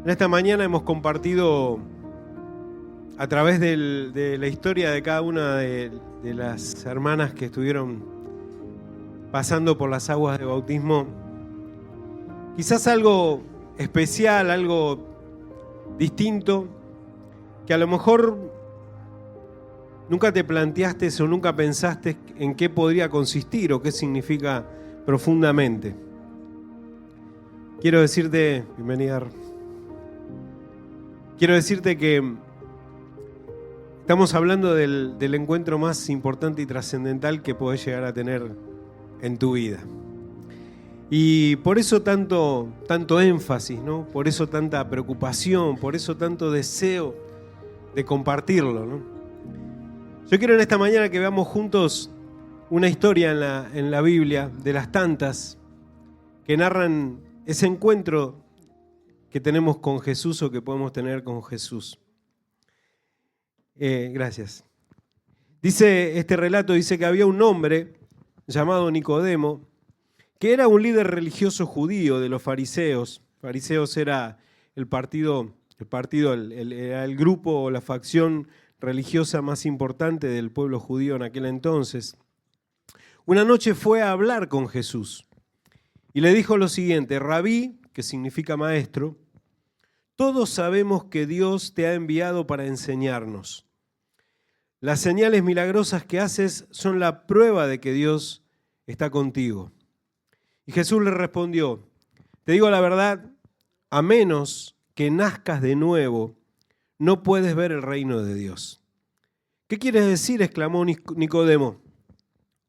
En esta mañana hemos compartido a través de la historia de cada una de las hermanas que estuvieron pasando por las aguas de bautismo, quizás algo especial, algo distinto, que a lo mejor nunca te planteaste o nunca pensaste en qué podría consistir o qué significa profundamente. Quiero decirte, bienvenida. Quiero decirte que estamos hablando del encuentro más importante y trascendental que podés llegar a tener en tu vida. Y por eso tanto énfasis, ¿no? Por eso tanta preocupación, por eso tanto deseo de compartirlo, ¿no? Yo quiero en esta mañana que veamos juntos una historia en la Biblia, de las tantas, que narran ese encuentro que tenemos con Jesús o que podemos tener con Jesús. Gracias. Este relato dice que había un hombre llamado Nicodemo, que era un líder religioso judío de los fariseos. Fariseos era el grupo o la facción religiosa más importante del pueblo judío en aquel entonces. Una noche fue a hablar con Jesús y le dijo lo siguiente: Rabí, que significa maestro, todos sabemos que Dios te ha enviado para enseñarnos. Las señales milagrosas que haces son la prueba de que Dios está contigo. Y Jesús le respondió: te digo la verdad, a menos que nazcas de nuevo, no puedes ver el reino de Dios. ¿Qué quieres decir?, exclamó Nicodemo.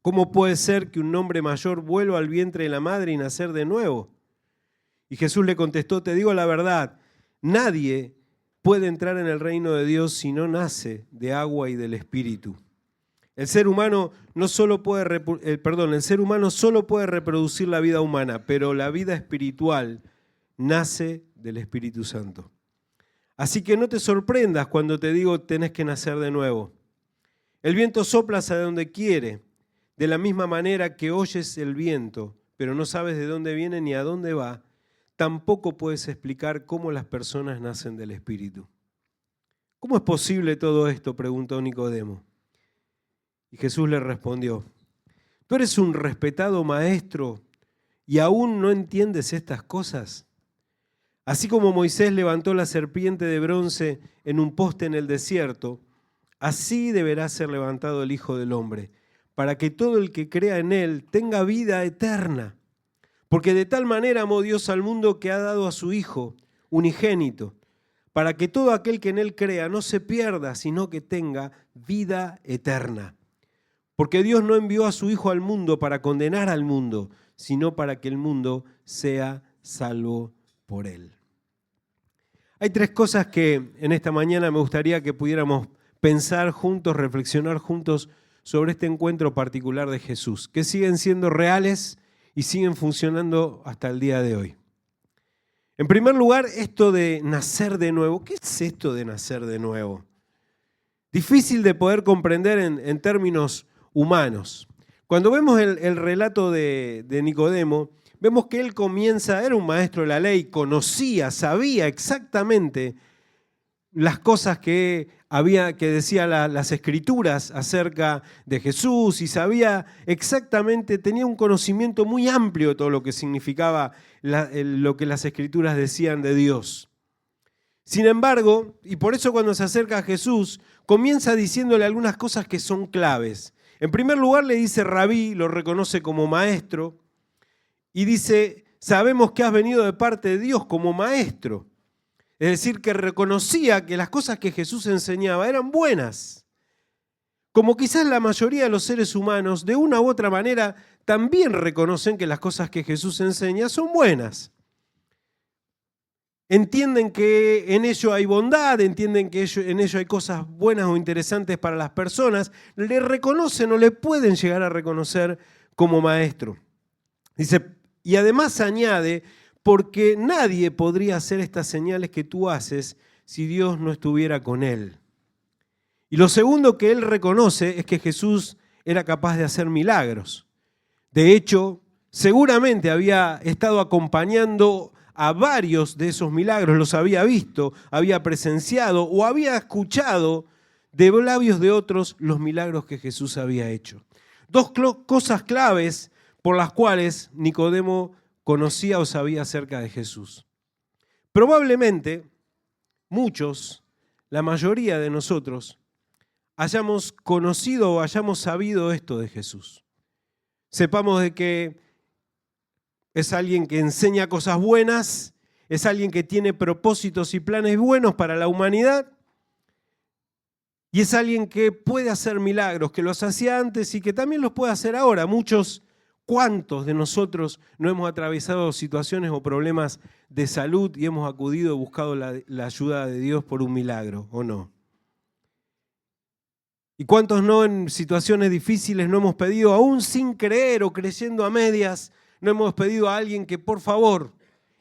¿Cómo puede ser que un hombre mayor vuelva al vientre de la madre y nacer de nuevo? Y Jesús le contestó: te digo la verdad, nadie puede entrar en el reino de Dios si no nace de agua y del Espíritu. El ser humano solo puede reproducir la vida humana, pero la vida espiritual nace del Espíritu Santo. Así que no te sorprendas cuando te digo tenés que nacer de nuevo. El viento sopla hacia donde quiere, de la misma manera que oyes el viento, pero no sabes de dónde viene ni a dónde va. Tampoco puedes explicar cómo las personas nacen del Espíritu. ¿Cómo es posible todo esto?, preguntó Nicodemo. Y Jesús le respondió: ¿tú eres un respetado maestro y aún no entiendes estas cosas? Así como Moisés levantó la serpiente de bronce en un poste en el desierto, así deberá ser levantado el Hijo del Hombre, para que todo el que crea en él tenga vida eterna. Porque de tal manera amó Dios al mundo que ha dado a su Hijo unigénito, para que todo aquel que en él crea no se pierda, sino que tenga vida eterna. Porque Dios no envió a su Hijo al mundo para condenar al mundo, sino para que el mundo sea salvo por él. Hay tres cosas que en esta mañana me gustaría que pudiéramos pensar juntos, reflexionar juntos sobre este encuentro particular de Jesús, que siguen siendo reales y siguen funcionando hasta el día de hoy. En primer lugar, esto de nacer de nuevo. ¿Qué es esto de nacer de nuevo? Difícil de poder comprender en términos humanos. Cuando vemos el relato de Nicodemo, vemos que él era un maestro de la ley, conocía, sabía exactamente las cosas que decían las Escrituras acerca de Jesús, y sabía exactamente, tenía un conocimiento muy amplio de todo lo que significaba lo que las Escrituras decían de Dios. Sin embargo, y por eso cuando se acerca a Jesús, comienza diciéndole algunas cosas que son claves. En primer lugar le dice Rabí, lo reconoce como maestro, y dice: sabemos que has venido de parte de Dios como maestro. Es decir, que reconocía que las cosas que Jesús enseñaba eran buenas. Como quizás la mayoría de los seres humanos, de una u otra manera, también reconocen que las cosas que Jesús enseña son buenas. Entienden que en ello hay bondad, entienden que en ello hay cosas buenas o interesantes para las personas, le reconocen o le pueden llegar a reconocer como maestro. Dice, y además añade: porque nadie podría hacer estas señales que tú haces si Dios no estuviera con él. Y lo segundo que él reconoce es que Jesús era capaz de hacer milagros. De hecho, seguramente había estado acompañando a varios de esos milagros, los había visto, había presenciado o había escuchado de labios de otros los milagros que Jesús había hecho. Dos cosas claves por las cuales Nicodemo conocía o sabía acerca de Jesús. Probablemente muchos, la mayoría de nosotros, hayamos conocido o hayamos sabido esto de Jesús. Sepamos de que es alguien que enseña cosas buenas, es alguien que tiene propósitos y planes buenos para la humanidad, y es alguien que puede hacer milagros, que los hacía antes y que también los puede hacer ahora. ¿Cuántos de nosotros no hemos atravesado situaciones o problemas de salud y hemos acudido y buscado la ayuda de Dios por un milagro, o no? ¿Y cuántos no en situaciones difíciles no hemos pedido, aún sin creer o creyendo a medias, no hemos pedido a alguien que por favor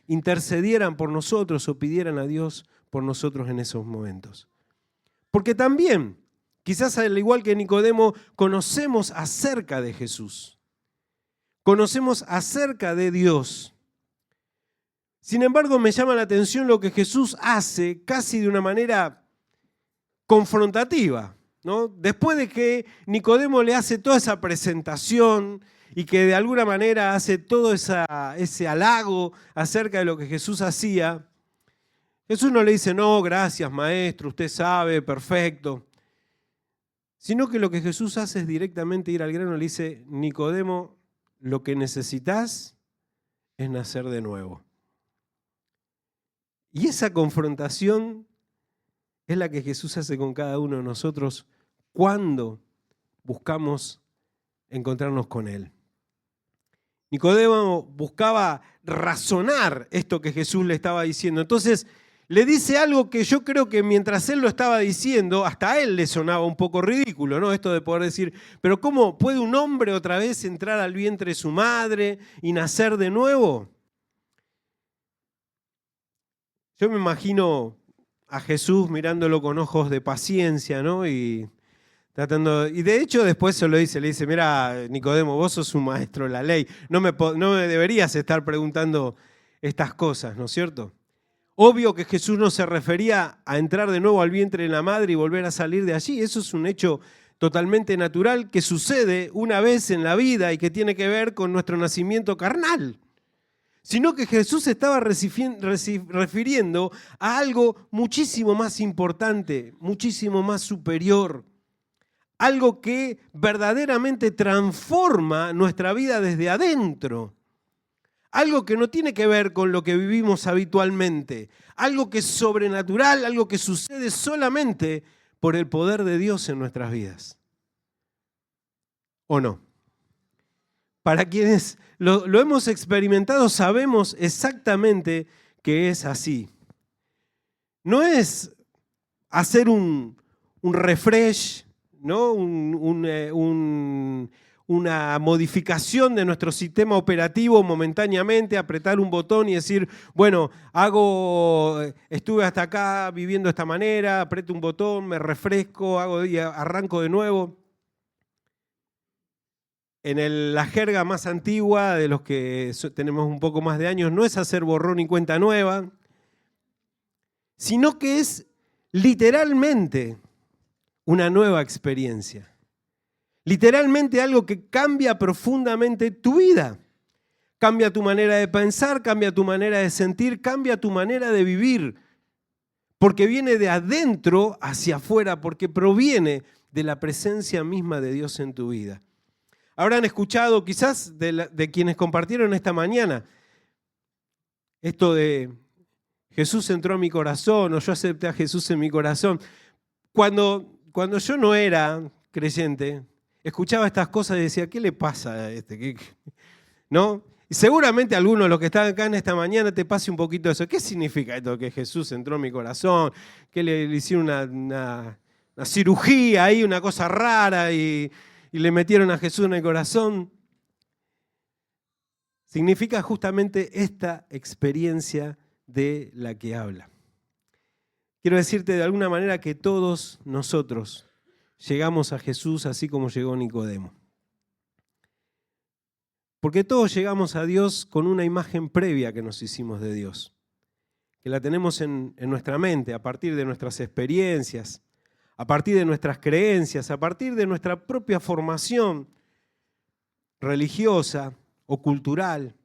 intercedieran por nosotros o pidieran a Dios por nosotros en esos momentos? Porque también, quizás al igual que Nicodemo, conocemos acerca de Jesús. Conocemos acerca de Dios. Sin embargo, me llama la atención lo que Jesús hace casi de una manera confrontativa, ¿no? Después de que Nicodemo le hace toda esa presentación y que de alguna manera hace todo ese halago acerca de lo que Jesús hacía, Jesús no le dice, no, gracias maestro, usted sabe, perfecto. Sino que lo que Jesús hace es directamente ir al grano, le dice, Nicodemo, lo que necesitas es nacer de nuevo. Y esa confrontación es la que Jesús hace con cada uno de nosotros cuando buscamos encontrarnos con Él. Nicodemo buscaba razonar esto que Jesús le estaba diciendo. Entonces le dice algo que yo creo que mientras él lo estaba diciendo, hasta a él le sonaba un poco ridículo, ¿no? Esto de poder decir, pero ¿cómo puede un hombre otra vez entrar al vientre de su madre y nacer de nuevo? Yo me imagino a Jesús mirándolo con ojos de paciencia, ¿no? Y de hecho después se lo dice, le dice, mira, Nicodemo, vos sos un maestro de la ley, no me deberías estar preguntando estas cosas, ¿no es cierto? Obvio que Jesús no se refería a entrar de nuevo al vientre de la madre y volver a salir de allí. Eso es un hecho totalmente natural que sucede una vez en la vida y que tiene que ver con nuestro nacimiento carnal. Sino que Jesús se estaba refiriendo a algo muchísimo más importante, muchísimo más superior. Algo que verdaderamente transforma nuestra vida desde adentro. Algo que no tiene que ver con lo que vivimos habitualmente. Algo que es sobrenatural, algo que sucede solamente por el poder de Dios en nuestras vidas. ¿O no? Para quienes lo hemos experimentado, sabemos exactamente que es así. No es hacer un refresh, ¿no? Una modificación de nuestro sistema operativo momentáneamente, apretar un botón y decir, bueno, estuve hasta acá viviendo de esta manera, aprieto un botón, me refresco, hago y arranco de nuevo. En la jerga más antigua de los que tenemos un poco más de años, no es hacer borrón y cuenta nueva, sino que es literalmente una nueva experiencia. Literalmente algo que cambia profundamente tu vida. Cambia tu manera de pensar, cambia tu manera de sentir, cambia tu manera de vivir. Porque viene de adentro hacia afuera, porque proviene de la presencia misma de Dios en tu vida. Habrán escuchado quizás de quienes compartieron esta mañana esto de Jesús entró a mi corazón o yo acepté a Jesús en mi corazón. Cuando yo no era creyente, escuchaba estas cosas y decía, ¿qué le pasa a este? ¿No? Y seguramente algunos de los que están acá en esta mañana te pase un poquito eso. ¿Qué significa esto que Jesús entró en mi corazón? Que le hicieron una cirugía ahí, una cosa rara y le metieron a Jesús en el corazón. Significa justamente esta experiencia de la que habla. Quiero decirte de alguna manera que todos nosotros llegamos a Jesús así como llegó Nicodemo. Porque todos llegamos a Dios con una imagen previa que nos hicimos de Dios. que la tenemos en nuestra mente, a partir de nuestras experiencias, a partir de nuestras creencias, a partir de nuestra propia formación religiosa o cultural.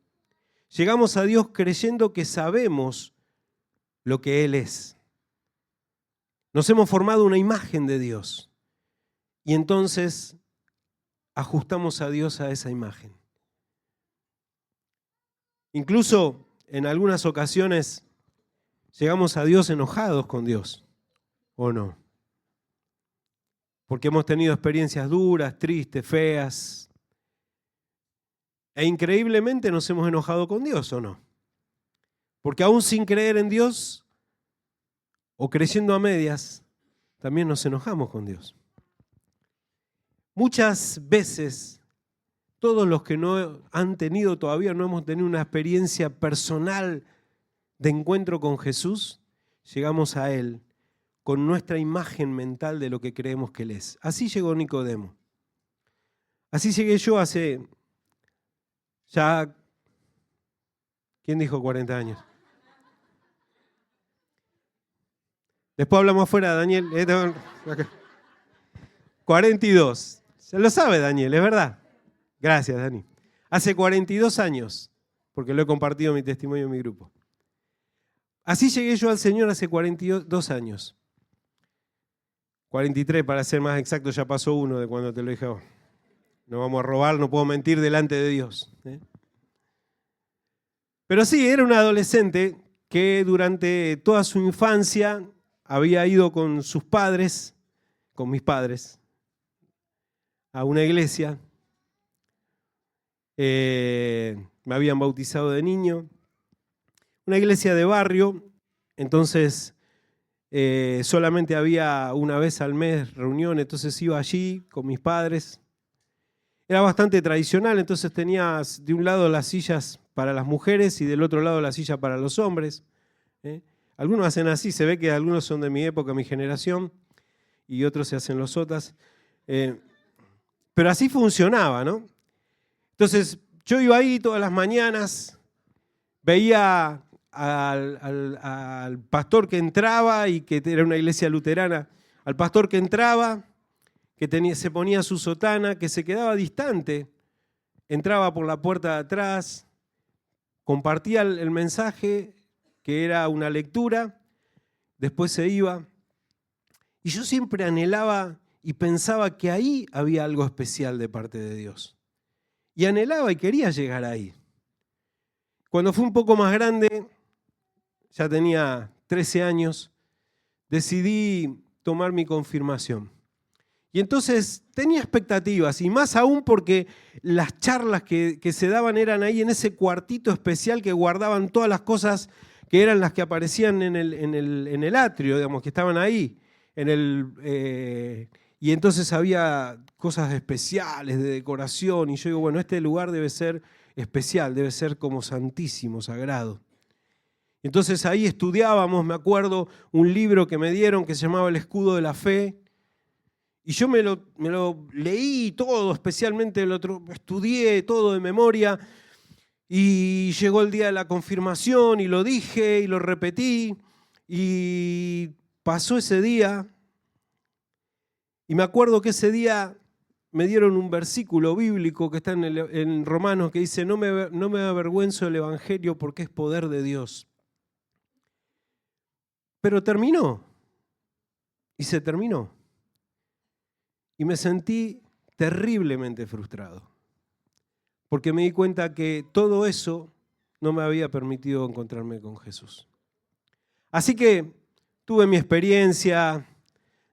Llegamos a Dios creyendo que sabemos lo que Él es. Nos hemos formado una imagen de Dios y entonces ajustamos a Dios a esa imagen. Incluso en algunas ocasiones llegamos a Dios enojados con Dios, ¿o no? Porque hemos tenido experiencias duras, tristes, feas. E increíblemente nos hemos enojado con Dios, ¿o no? Porque aún sin creer en Dios o creyendo a medias, también nos enojamos con Dios. Muchas veces, todos los que no han tenido todavía, no hemos tenido una experiencia personal de encuentro con Jesús, llegamos a Él con nuestra imagen mental de lo que creemos que Él es. Así llegó Nicodemo. Así llegué yo hace ya, ¿quién dijo 40 años? Después hablamos afuera, Daniel. 42. Se lo sabe, Daniel, es verdad. Gracias, Dani. Hace 42 años, porque lo he compartido mi testimonio en mi grupo. Así llegué yo al Señor hace 42 años. 43 para ser más exacto, ya pasó uno de cuando te lo dije. No vamos a robar, no puedo mentir delante de Dios. Pero sí, era un adolescente que durante toda su infancia había ido con sus padres, con mis padres, a una iglesia. Me habían bautizado de niño. Una iglesia de barrio, entonces solamente había una vez al mes reunión, entonces iba allí con mis padres. Era bastante tradicional, entonces tenías de un lado las sillas para las mujeres y del otro lado la silla para los hombres. Algunos hacen así, se ve que algunos son de mi época, mi generación, y otros se hacen los sotas. Pero así funcionaba, ¿no? Entonces yo iba ahí todas las mañanas, veía al pastor que entraba, y que era una iglesia luterana, al pastor que entraba, que se ponía su sotana, que se quedaba distante, entraba por la puerta de atrás, compartía el mensaje, que era una lectura, después se iba. Y yo siempre anhelaba y pensaba que ahí había algo especial de parte de Dios. Y anhelaba y quería llegar ahí. Cuando fui un poco más grande, ya tenía 13 años, decidí tomar mi confirmación. Y entonces tenía expectativas, y más aún porque las charlas que se daban eran ahí en ese cuartito especial que guardaban todas las cosas que eran las que aparecían en el atrio, digamos, que estaban ahí. Y entonces había cosas especiales de decoración, y yo digo, bueno, este lugar debe ser especial, debe ser como santísimo, sagrado. Entonces ahí estudiábamos, me acuerdo, un libro que me dieron que se llamaba El Escudo de la Fe, y yo me lo leí todo, especialmente lo estudié todo de memoria, y llegó el día de la confirmación y lo dije y lo repetí, y pasó ese día, y me acuerdo que ese día me dieron un versículo bíblico que está en Romanos, que dice, no me avergüenzo del Evangelio porque es poder de Dios. Pero terminó, y se terminó. Y me sentí terriblemente frustrado, porque me di cuenta que todo eso no me había permitido encontrarme con Jesús. Así que tuve mi experiencia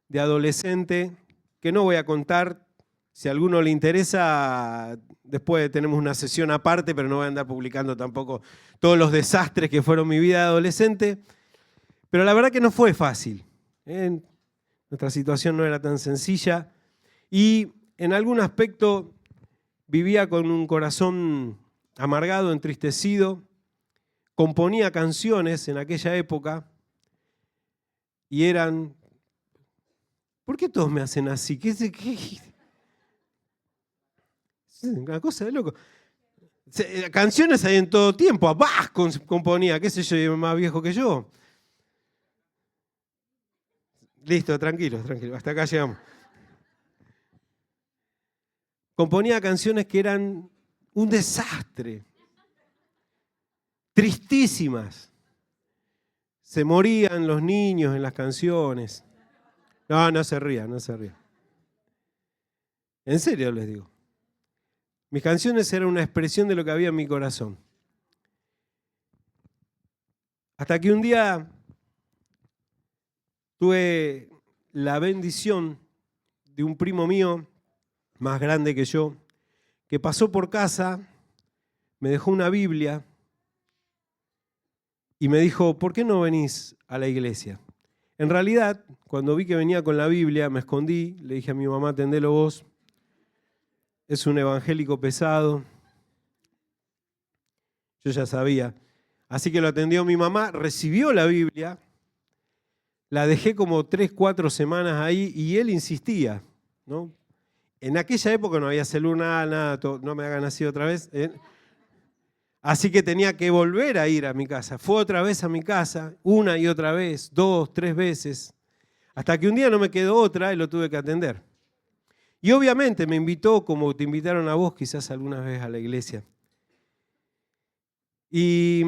de adolescente, que no voy a contar. Si a alguno le interesa, después tenemos una sesión aparte, pero no voy a andar publicando tampoco todos los desastres que fueron mi vida de adolescente. Pero la verdad que no fue fácil. Nuestra situación no era tan sencilla. Y en algún aspecto vivía con un corazón amargado, entristecido. Componía canciones en aquella época y eran... ¿Por qué todos me hacen así? ¿Qué? Una cosa de loco. Canciones hay en todo tiempo. Bach componía, qué sé yo, más viejo que yo. Listo, tranquilos, hasta acá llegamos. Componía canciones que eran un desastre, tristísimas. Se morían los niños en las canciones. No se rían. En serio les digo. Mis canciones eran una expresión de lo que había en mi corazón. Hasta que un día tuve la bendición de un primo mío, más grande que yo, que pasó por casa, me dejó una Biblia y me dijo, ¿por qué no venís a la iglesia? En realidad, cuando vi que venía con la Biblia, me escondí, le dije a mi mamá, atendelo vos, es un evangélico pesado. Yo ya sabía. Así que lo atendió mi mamá, recibió la Biblia, la dejé como 3, 4 semanas ahí y él insistía, ¿no? En aquella época no había celular, nada, no me hagan así otra vez. Así que tenía que volver a ir a mi casa. Fue otra vez a mi casa, una y otra vez, 2, 3 veces, hasta que un día no me quedó otra y lo tuve que atender. Y obviamente me invitó, como te invitaron a vos quizás alguna vez a la iglesia. Y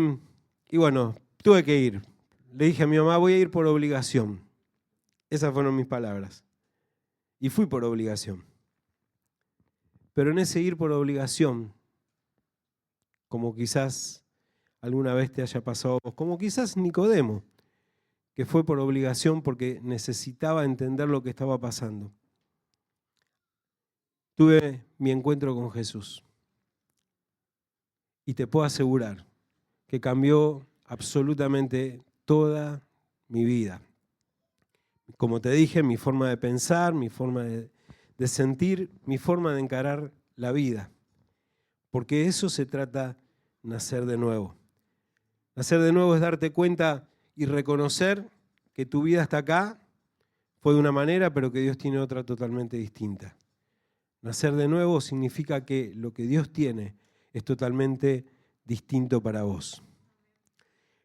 bueno, tuve que ir. Le dije a mi mamá, voy a ir por obligación. Esas fueron mis palabras. Y fui por obligación. Pero en ese ir por obligación, como quizás alguna vez te haya pasado a vos, como quizás Nicodemo, que fue por obligación porque necesitaba entender lo que estaba pasando. Tuve mi encuentro con Jesús. Y te puedo asegurar que cambió absolutamente toda mi vida. Como te dije, mi forma de pensar, mi forma de sentir, mi forma de encarar la vida. Porque eso se trata nacer de nuevo. Nacer de nuevo es darte cuenta y reconocer que tu vida hasta acá fue de una manera, pero que Dios tiene otra totalmente distinta. Nacer de nuevo significa que lo que Dios tiene es totalmente distinto para vos.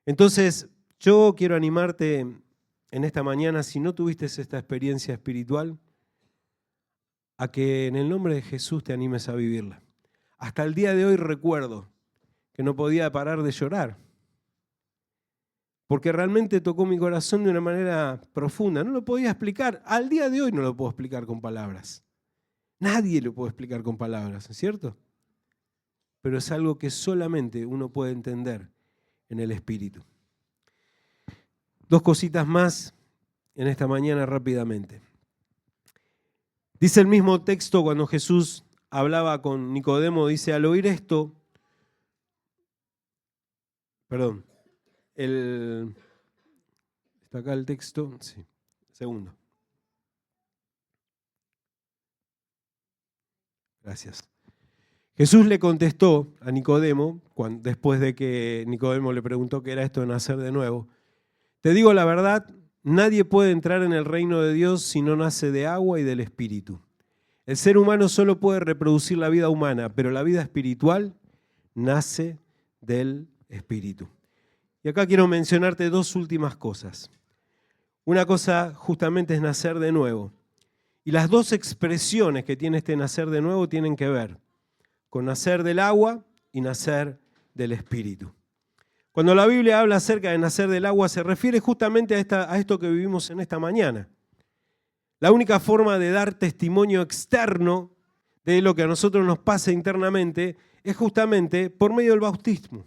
Entonces, yo quiero animarte en esta mañana, si no tuviste esta experiencia espiritual, a que en el nombre de Jesús te animes a vivirla. Hasta el día de hoy recuerdo que no podía parar de llorar, porque realmente tocó mi corazón de una manera profunda. No lo podía explicar. Al día de hoy no lo puedo explicar con palabras. Nadie lo puede explicar con palabras, ¿es cierto? Pero es algo que solamente uno puede entender en el Espíritu. 2 cositas más en esta mañana rápidamente. Dice el mismo texto cuando Jesús hablaba con Nicodemo, dice, al oír esto, ¿está acá el texto? Sí, segundo. Gracias. Jesús le contestó a Nicodemo, después de que Nicodemo le preguntó qué era esto de nacer de nuevo. Te digo la verdad, nadie puede entrar en el reino de Dios si no nace de agua y del Espíritu. El ser humano solo puede reproducir la vida humana, pero la vida espiritual nace del Espíritu. Y acá quiero mencionarte 2 últimas cosas. Una cosa justamente es nacer de nuevo. Y las 2 expresiones que tiene este nacer de nuevo tienen que ver con nacer del agua y nacer del Espíritu. Cuando la Biblia habla acerca de nacer del agua, se refiere justamente a esto que vivimos en esta mañana. La única forma de dar testimonio externo de lo que a nosotros nos pasa internamente es justamente por medio del bautismo.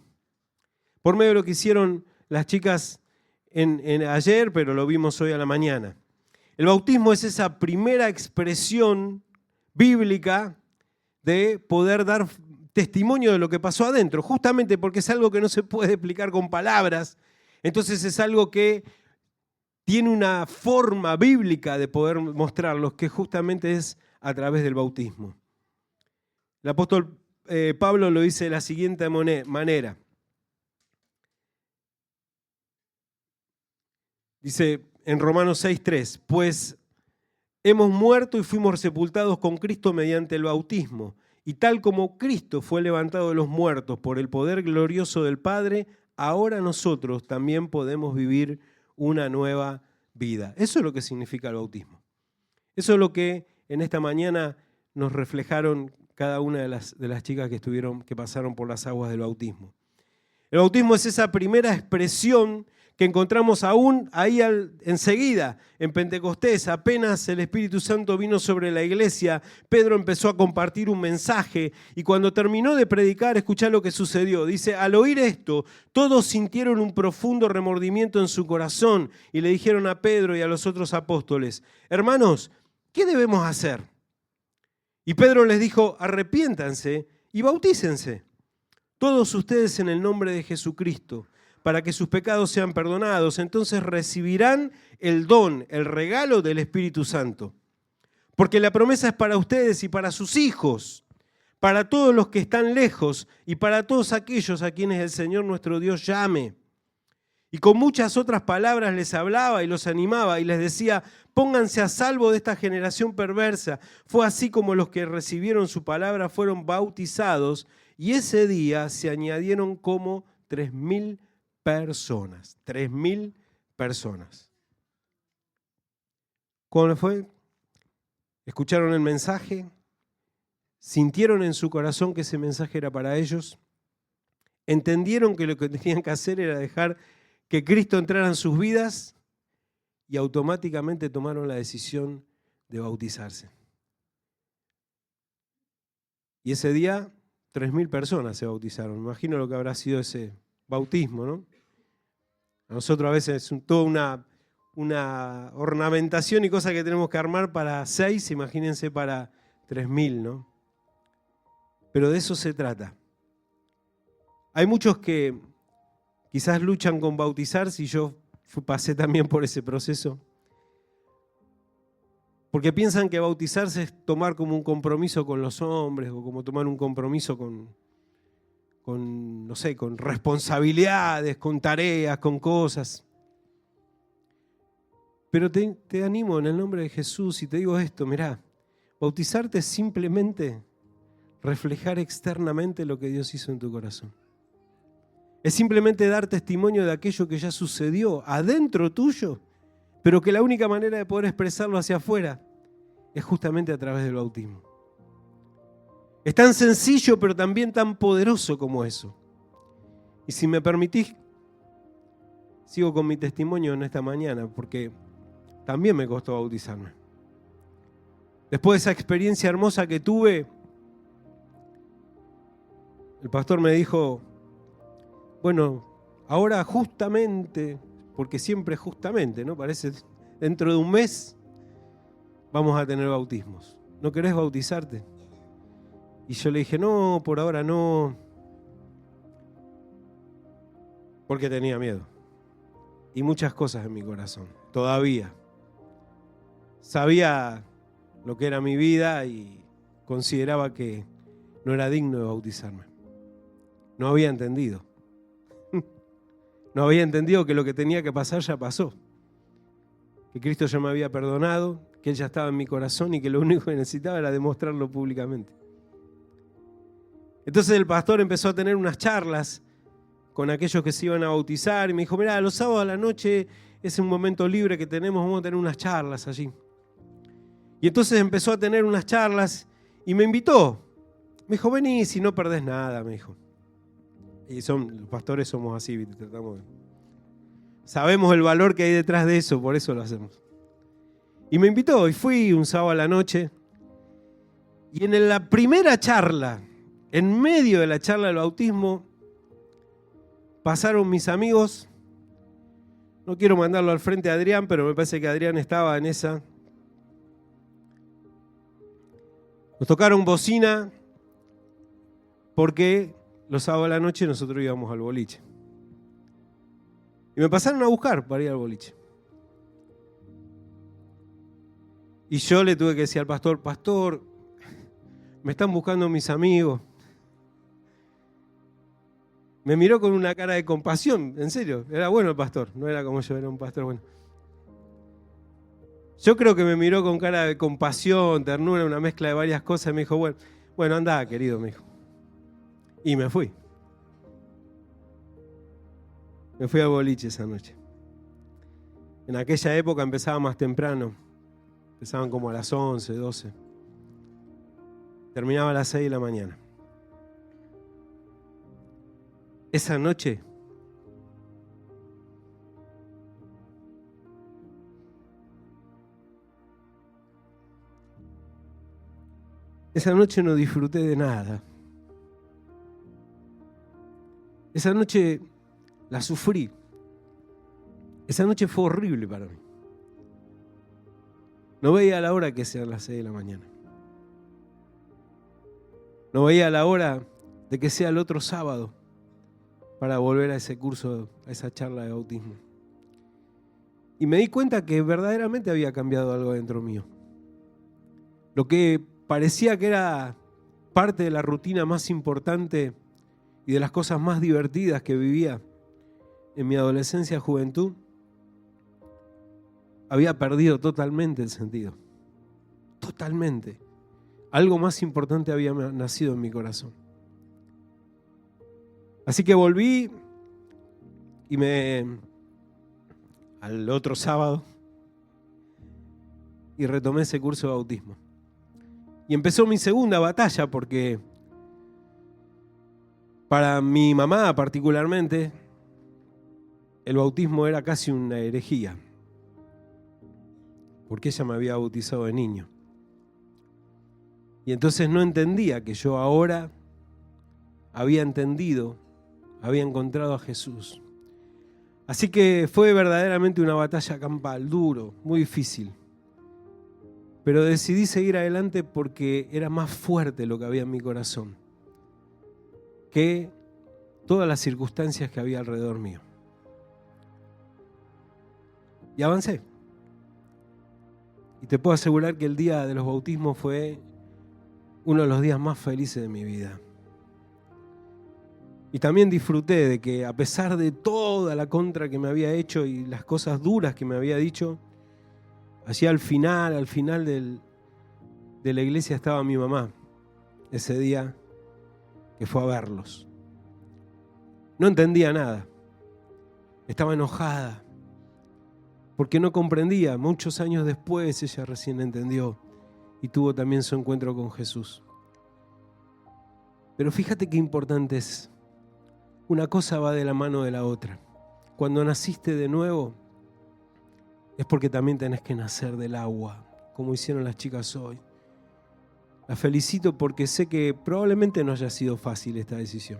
Por medio de lo que hicieron las chicas ayer, pero lo vimos hoy a la mañana. El bautismo es esa primera expresión bíblica de poder dar testimonio de lo que pasó adentro, justamente porque es algo que no se puede explicar con palabras. Entonces es algo que tiene una forma bíblica de poder mostrarlos, que justamente es a través del bautismo. El apóstol Pablo lo dice de la siguiente manera. Dice en Romanos 6:3, pues hemos muerto y fuimos sepultados con Cristo mediante el bautismo, y tal como Cristo fue levantado de los muertos por el poder glorioso del Padre, ahora nosotros también podemos vivir una nueva vida. Eso es lo que significa el bautismo. Eso es lo que en esta mañana nos reflejaron cada una de las chicas que pasaron por las aguas del bautismo. El bautismo es esa primera expresión que encontramos aún ahí enseguida, en Pentecostés. Apenas el Espíritu Santo vino sobre la iglesia, Pedro empezó a compartir un mensaje y cuando terminó de predicar, escuchá lo que sucedió. Dice, al oír esto, todos sintieron un profundo remordimiento en su corazón y le dijeron a Pedro y a los otros apóstoles, hermanos, ¿qué debemos hacer? Y Pedro les dijo, arrepiéntanse y bautícense, todos ustedes en el nombre de Jesucristo, para que sus pecados sean perdonados, entonces recibirán el don, el regalo del Espíritu Santo. Porque la promesa es para ustedes y para sus hijos, para todos los que están lejos y para todos aquellos a quienes el Señor nuestro Dios llame. Y con muchas otras palabras les hablaba y los animaba y les decía, pónganse a salvo de esta generación perversa. Fue así como los que recibieron su palabra fueron bautizados y ese día se añadieron como 3.000 personas. 3.000 personas. ¿Cómo fue? ¿Escucharon el mensaje? ¿Sintieron en su corazón que ese mensaje era para ellos? ¿Entendieron que lo que tenían que hacer era dejar que Cristo entrara en sus vidas? Y automáticamente tomaron la decisión de bautizarse. Y ese día 3.000 personas se bautizaron. Me imagino lo que habrá sido ese bautismo, ¿no? A nosotros a veces es toda una ornamentación y cosas que tenemos que armar para 6, imagínense para 3.000, ¿no? Pero de eso se trata. Hay muchos que quizás luchan con bautizarse y yo pasé también por ese proceso. Porque piensan que bautizarse es tomar como un compromiso con los hombres o como tomar un compromiso con responsabilidades, con tareas, con cosas. Pero te animo en el nombre de Jesús y te digo esto, mirá, bautizarte es simplemente reflejar externamente lo que Dios hizo en tu corazón. Es simplemente dar testimonio de aquello que ya sucedió adentro tuyo, pero que la única manera de poder expresarlo hacia afuera es justamente a través del bautismo. Es tan sencillo, pero también tan poderoso como eso. Y si me permitís, sigo con mi testimonio en esta mañana, porque también me costó bautizarme. Después de esa experiencia hermosa que tuve, el pastor me dijo, bueno, ahora justamente, porque siempre justamente, ¿no? Parece, dentro de un mes vamos a tener bautismos. ¿No querés bautizarte? Y yo le dije, no, por ahora no, porque tenía miedo. Y muchas cosas en mi corazón, todavía. Sabía lo que era mi vida y consideraba que no era digno de bautizarme. No había entendido. No había entendido que lo que tenía que pasar ya pasó. Que Cristo ya me había perdonado, que Él ya estaba en mi corazón y que lo único que necesitaba era demostrarlo públicamente. Entonces el pastor empezó a tener unas charlas con aquellos que se iban a bautizar y me dijo, mirá, los sábados a la noche es un momento libre que tenemos, vamos a tener unas charlas allí. Y entonces empezó a tener unas charlas y me invitó. Me dijo, vení si no perdés nada, me dijo. Y los pastores somos así, sabemos el valor que hay detrás de eso, por eso lo hacemos. Y me invitó y fui un sábado a la noche. Y en la primera charla, en medio de la charla del bautismo, pasaron mis amigos. No quiero mandarlo al frente a Adrián, pero me parece que Adrián estaba en esa. Nos tocaron bocina porque los sábados a la noche nosotros íbamos al boliche. Y me pasaron a buscar para ir al boliche. Y yo le tuve que decir al pastor, pastor, me están buscando mis amigos. Me miró con una cara de compasión, en serio, era bueno el pastor, no era como yo, era un pastor bueno. Yo creo que me miró con cara de compasión, ternura, una mezcla de varias cosas, y me dijo, bueno, anda, querido, me dijo. Y me fui. Me fui al boliche esa noche. En aquella época empezaba más temprano. Empezaban como a las 11, 12. Terminaba a las 6 de la mañana. Esa noche no disfruté de nada. Esa noche la sufrí. Esa noche fue horrible para mí. No veía la hora que sean las 6 de la mañana. No veía la hora de que sea el otro sábado para volver a ese curso, a esa charla de bautismo. Y me di cuenta que verdaderamente había cambiado algo dentro mío. Lo que parecía que era parte de la rutina más importante y de las cosas más divertidas que vivía en mi adolescencia y juventud, había perdido totalmente el sentido. Totalmente. Algo más importante había nacido en mi corazón. Así que volví y al otro sábado y retomé ese curso de bautismo. Y empezó mi segunda batalla porque para mi mamá particularmente el bautismo era casi una herejía, porque ella me había bautizado de niño. Y entonces no entendía que yo ahora había entendido, había encontrado a Jesús. Así que fue verdaderamente una batalla campal, duro, muy difícil. Pero decidí seguir adelante porque era más fuerte lo que había en mi corazón que todas las circunstancias que había alrededor mío. Y avancé. Y te puedo asegurar que el día de los bautismos fue uno de los días más felices de mi vida. Y también disfruté de que a pesar de toda la contra que me había hecho y las cosas duras que me había dicho, allí al final de la iglesia estaba mi mamá, ese día que fue a verlos. No entendía nada, estaba enojada, porque no comprendía. Muchos años después ella recién entendió y tuvo también su encuentro con Jesús. Pero fíjate qué importante es. Una cosa va de la mano de la otra. Cuando naciste de nuevo, es porque también tenés que nacer del agua, como hicieron las chicas hoy. Las felicito porque sé que probablemente no haya sido fácil esta decisión.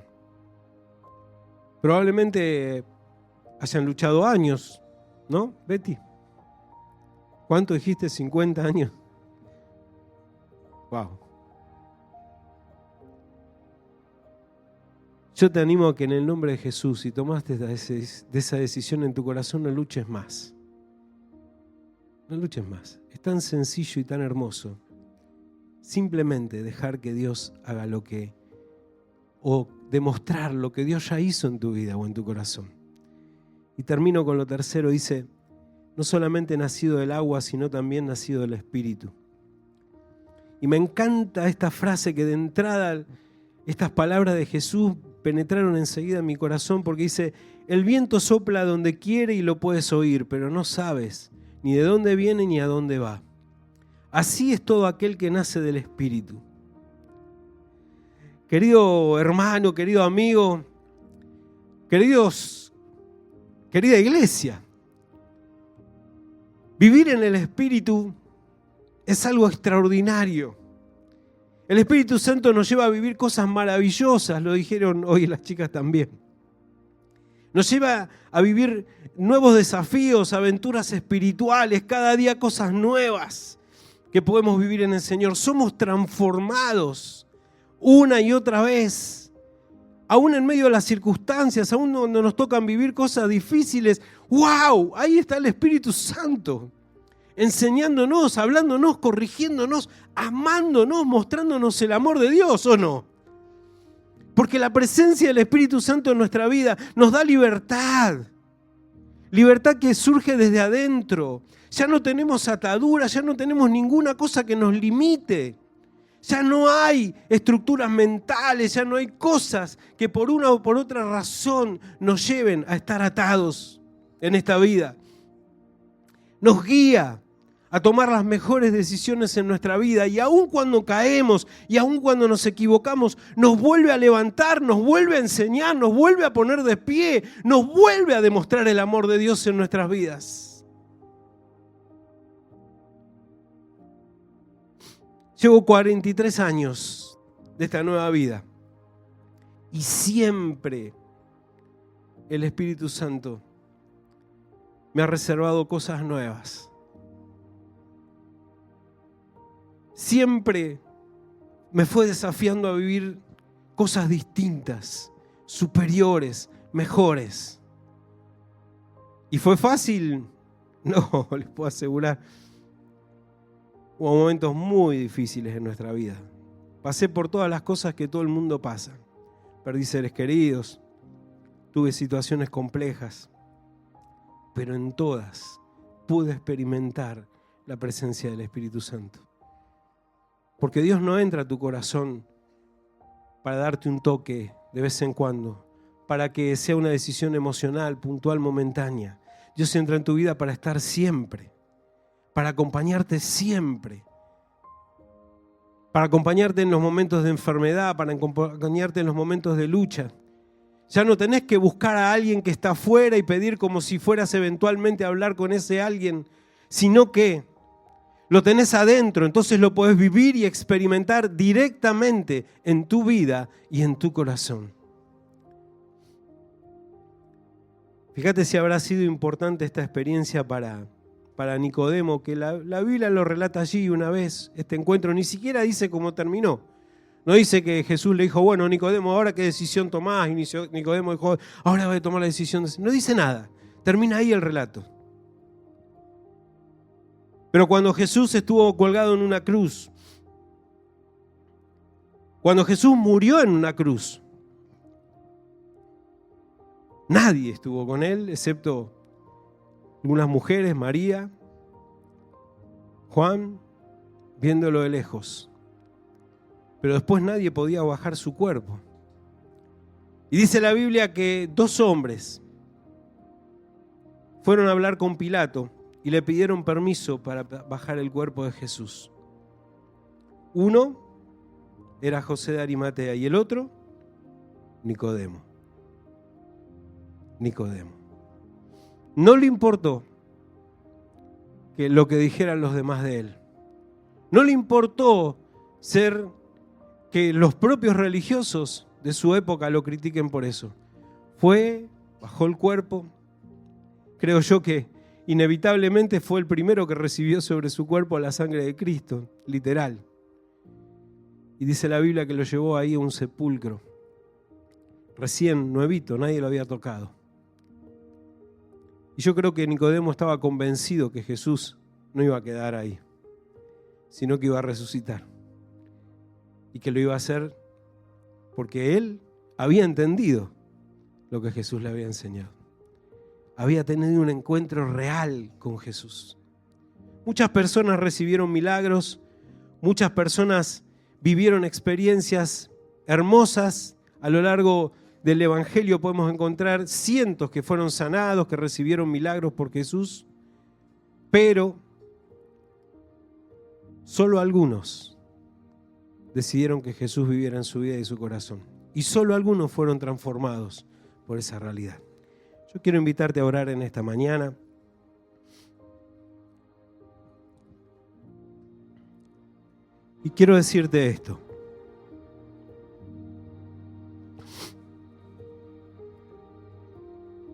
Probablemente hayan luchado años, ¿no, Betty? ¿Cuánto dijiste? ¿50 años? Wow. Yo te animo a que en el nombre de Jesús, si tomaste de esa decisión en tu corazón, no luches más. No luches más. Es tan sencillo y tan hermoso. Simplemente dejar que Dios haga o demostrar lo que Dios ya hizo en tu vida o en tu corazón. Y termino con lo tercero, dice, no solamente nacido del agua, sino también nacido del Espíritu. Y me encanta esta frase que de entrada, estas palabras de Jesús penetraron enseguida en mi corazón, porque dice, el viento sopla donde quiere y lo puedes oír, pero no sabes ni de dónde viene ni a dónde va. Así es todo aquel que nace del Espíritu. Querido hermano, querido amigo, querida iglesia, vivir en el Espíritu es algo extraordinario. El Espíritu Santo nos lleva a vivir cosas maravillosas, lo dijeron hoy las chicas también. Nos lleva a vivir nuevos desafíos, aventuras espirituales, cada día cosas nuevas que podemos vivir en el Señor. Somos transformados una y otra vez, aún en medio de las circunstancias, aún cuando nos tocan vivir cosas difíciles. ¡Wow! Ahí está el Espíritu Santo, enseñándonos, hablándonos, corrigiéndonos, amándonos, mostrándonos el amor de Dios, ¿o no? Porque la presencia del Espíritu Santo en nuestra vida nos da libertad. Libertad que surge desde adentro. Ya no tenemos ataduras, ya no tenemos ninguna cosa que nos limite. Ya no hay estructuras mentales, ya no hay cosas que por una o por otra razón nos lleven a estar atados en esta vida. nos guía a tomar las mejores decisiones en nuestra vida, y aun cuando caemos y aun cuando nos equivocamos, nos vuelve a levantar, nos vuelve a enseñar, nos vuelve a poner de pie, nos vuelve a demostrar el amor de Dios en nuestras vidas. Llevo 43 años de esta nueva vida y siempre el Espíritu Santo me ha reservado cosas nuevas. Siempre me fue desafiando a vivir cosas distintas, superiores, mejores. ¿Y fue fácil? No, les puedo asegurar. Hubo momentos muy difíciles en nuestra vida. Pasé por todas las cosas que todo el mundo pasa. Perdí seres queridos, tuve situaciones complejas, pero en todas pude experimentar la presencia del Espíritu Santo. Porque Dios no entra a tu corazón para darte un toque de vez en cuando, para que sea una decisión emocional, puntual, momentánea. Dios entra en tu vida para estar siempre, para acompañarte siempre, para acompañarte en los momentos de enfermedad, para acompañarte en los momentos de lucha. Ya no tenés que buscar a alguien que está afuera y pedir como si fueras eventualmente a hablar con ese alguien, sino que lo tenés adentro, entonces lo podés vivir y experimentar directamente en tu vida y en tu corazón. Fíjate si habrá sido importante esta experiencia para Nicodemo, que la Biblia lo relata allí una vez, este encuentro, ni siquiera dice cómo terminó. No dice que Jesús le dijo, bueno, Nicodemo, ¿ahora qué decisión tomás? Y Nicodemo dijo, ahora voy a tomar la decisión. No dice nada, termina ahí el relato. Pero cuando Jesús estuvo colgado en una cruz, cuando Jesús murió en una cruz, nadie estuvo con él, excepto algunas mujeres, María, Juan, viéndolo de lejos. Pero después nadie podía bajar su cuerpo. Y dice la Biblia que 2 hombres fueron a hablar con Pilato y le pidieron permiso para bajar el cuerpo de Jesús. Uno era José de Arimatea y el otro, Nicodemo. No le importó lo que dijeran los demás de él. No le importó que los propios religiosos de su época lo critiquen por eso. Bajó el cuerpo. Creo yo que inevitablemente fue el primero que recibió sobre su cuerpo la sangre de Cristo, literal. Y dice la Biblia que lo llevó ahí a un sepulcro. Recién nuevito, nadie lo había tocado. Y yo creo que Nicodemo estaba convencido que Jesús no iba a quedar ahí, sino que iba a resucitar. Y que lo iba a hacer porque él había entendido lo que Jesús le había enseñado. Había tenido un encuentro real con Jesús. Muchas personas recibieron milagros, muchas personas vivieron experiencias hermosas. A lo largo del Evangelio podemos encontrar cientos que fueron sanados, que recibieron milagros por Jesús, pero solo algunos decidieron que Jesús viviera en su vida y su corazón. Y solo algunos fueron transformados por esa realidad. Yo quiero invitarte a orar en esta mañana. Y quiero decirte esto.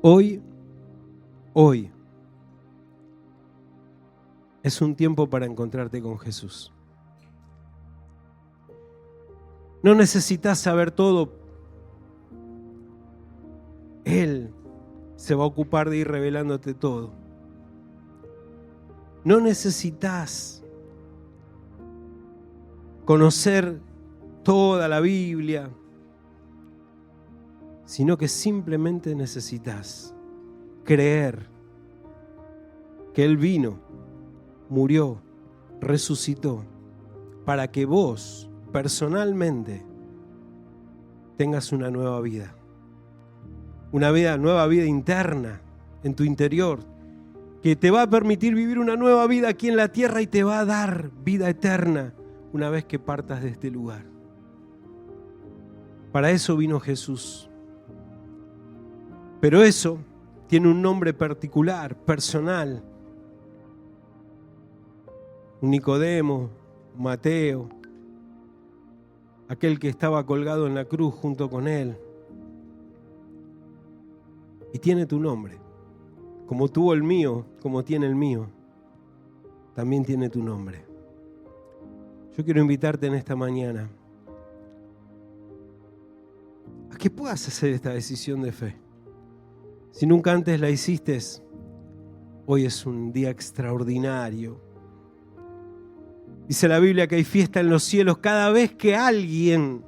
Hoy es un tiempo para encontrarte con Jesús. No necesitas saber todo. Él se va a ocupar de ir revelándote todo. No necesitas conocer toda la Biblia, sino que simplemente necesitas creer que Él vino, murió, resucitó, para que vos personalmente tengas una nueva vida. Nueva vida interna, en tu interior, que te va a permitir vivir una nueva vida aquí en la tierra y te va a dar vida eterna una vez que partas de este lugar. Para eso vino Jesús. Pero eso tiene un nombre particular, personal. Un Nicodemo, Mateo, aquel que estaba colgado en la cruz junto con él. Y tiene tu nombre. Como tuvo el mío, como tiene el mío, también tiene tu nombre. Yo quiero invitarte en esta mañana a que puedas hacer esta decisión de fe. Si nunca antes la hiciste, hoy es un día extraordinario. Dice la Biblia que hay fiesta en los cielos cada vez que alguien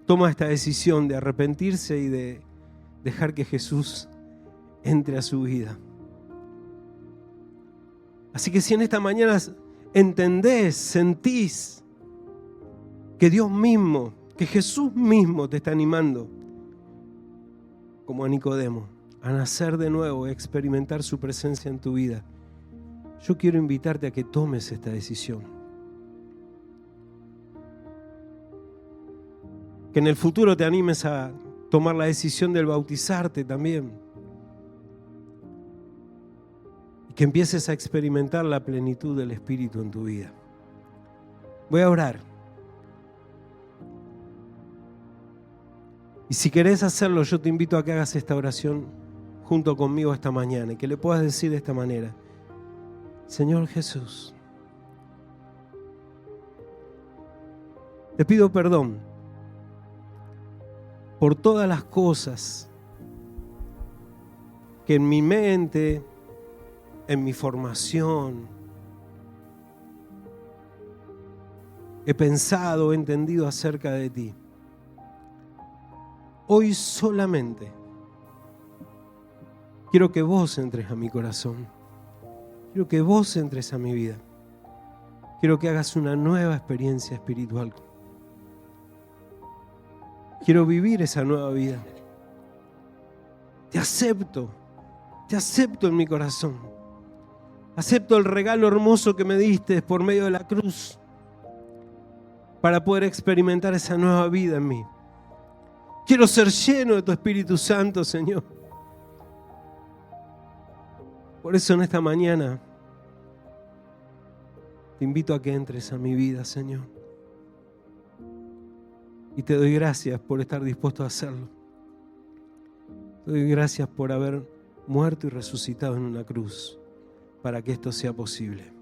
toma esta decisión de arrepentirse y de dejar que Jesús entre a su vida. Así que si en esta mañana entendés, sentís que Dios mismo, que Jesús mismo te está animando, como a Nicodemo, a nacer de nuevo, a experimentar su presencia en tu vida, yo quiero invitarte a que tomes esta decisión. Que en el futuro te animes a tomar la decisión del bautizarte también. Que empieces a experimentar la plenitud del Espíritu en tu vida. Voy a orar. Y si querés hacerlo, yo te invito a que hagas esta oración junto conmigo esta mañana y que le puedas decir de esta manera: Señor Jesús, te pido perdón por todas las cosas que en mi mente, en mi formación, he pensado, he entendido acerca de ti. Hoy solamente quiero que vos entres a mi corazón. Quiero que vos entres a mi vida. Quiero que hagas una nueva experiencia espiritual. Quiero vivir esa nueva vida. Te acepto en mi corazón. Acepto el regalo hermoso que me diste por medio de la cruz para poder experimentar esa nueva vida en mí. Quiero ser lleno de tu Espíritu Santo, Señor. Por eso en esta mañana te invito a que entres a mi vida, Señor. Y te doy gracias por estar dispuesto a hacerlo. Te doy gracias por haber muerto y resucitado en una cruz para que esto sea posible.